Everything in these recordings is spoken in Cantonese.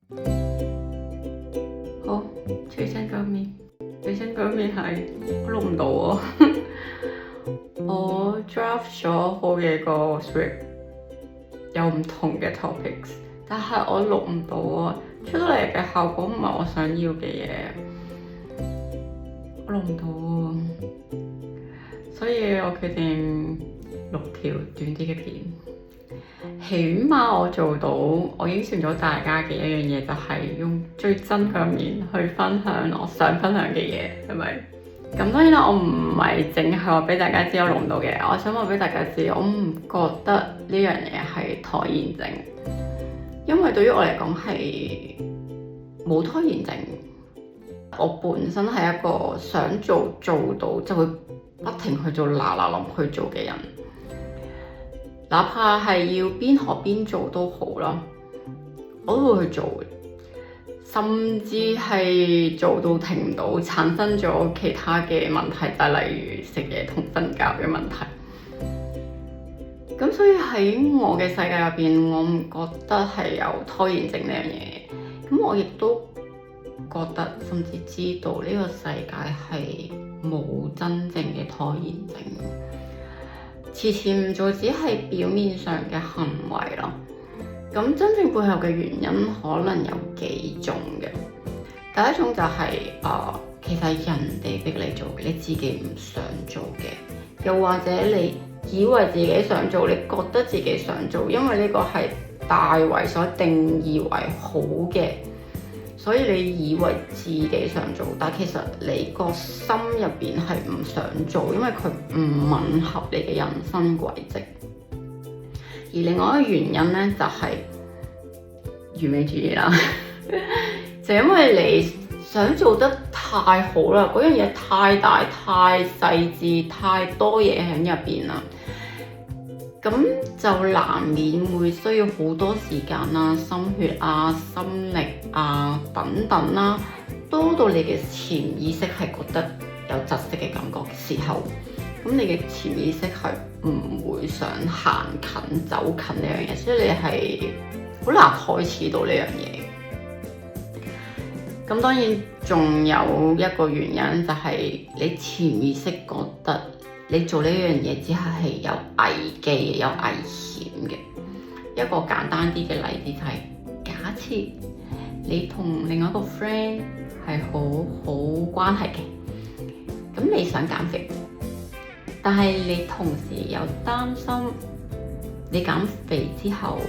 好，最新嗰面係我錄唔到喎。我 draft 咗好幾個 script，有唔同嘅 topics， 但係我錄唔到啊，出到嚟嘅效果唔係我想要嘅嘢，我錄唔到啊，所以我決定錄條短啲嘅片。起碼我做到，我應承咗大家嘅一樣嘢，就係用最真嘅面去分享我想分享嘅嘢，係咪？咁當然啦，我唔係淨係話俾大家知我錄唔到嘅，我想話俾大家知，我唔覺得呢樣嘢係拖延症，因為對於我嚟講係冇拖延症。我本身係一個想做到就會不停去做嗱臨去做嘅人。哪怕係要邊學邊做都好啦，我都會去做，甚至係做到停唔到，產生咗其他嘅問題，就係例如食嘢同瞓覺嘅問題。咁所以喺我嘅世界入邊，我唔覺得係有拖延症呢樣嘢。咁我亦都覺得，甚至知道呢個世界係冇真正嘅拖延症。遲遲唔做只係表面上嘅行為咯，咁真正背後嘅原因可能有幾種嘅。第一種就係其實人哋逼你做嘅，你自己唔想做嘅，又或者你以為自己想做，你覺得自己想做，因為呢個係大圍所定義為好嘅，所以你以為自己想做，但其實你個心入邊係唔想做，因為佢唔吻合你嘅人生軌跡。而另外一個原因呢，就係完美主義啦，就因為你想做得太好啦，嗰樣嘢太大、太細緻、太多嘢喺入邊啦。咁就難免會需要好多時間啦、心血啊、心力啊等等啦，多到你嘅潛意識係覺得有窒息嘅感覺嘅時候，咁你嘅潛意識係唔會想行近走近呢樣嘢，所以你係好難開始到呢樣嘢。咁當然仲有一個原因就係你潛意識覺得你做呢樣嘢之後係有危機嘅、有危險嘅。一個簡單啲嘅例子就係，假設你同另外一個 friend 係好關係嘅，咁你想減肥，但係你同時又擔心你減肥之後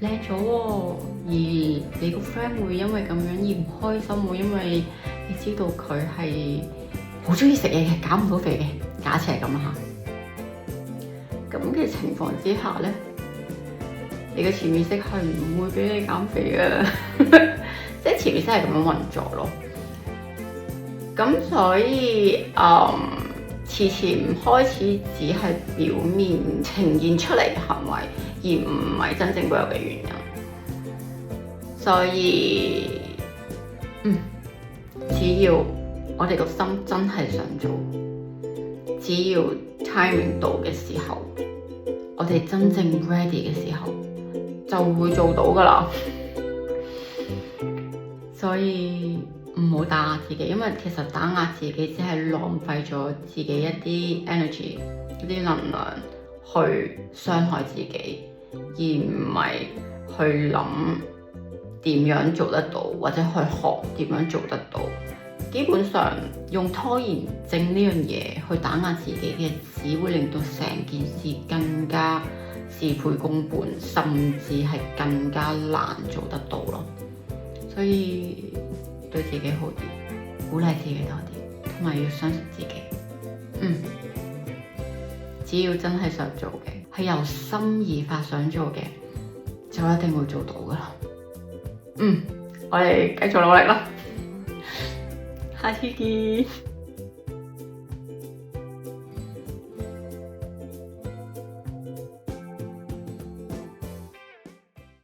靚咗喎，而你個 friend 會因為咁樣而唔開心喎，因為你知道佢係好中意食嘢嘅，減唔到肥嘅。假設係咁啦嚇，咁嘅情況之下咧，你嘅潛意識係唔會俾你減肥嘅，即係潛意識係咁樣運作咯。咁所以遲遲唔開始，只係表面呈現出嚟嘅行為，而唔係真正背後嘅原因。所以只要我哋個心真係想做，只要 timing 到嘅時候，我哋真正 ready 嘅時候，就會做到噶啦。所以唔好打壓自己，因為其實打壓自己只係浪費咗自己一啲 energy、一啲能量去傷害自己，而唔係去諗點樣做得到，或者去學點樣做得到。基本上用拖延症呢樣嘢去打壓自己嘅，只會令到成件事更加事倍功半，甚至係更加難做得到咯。所以對自己好啲，鼓勵自己多啲，同埋要相信自己。只要真係想做嘅，係由心而發想做嘅，就一定會做到噶啦。我哋繼續努力啦。下次見。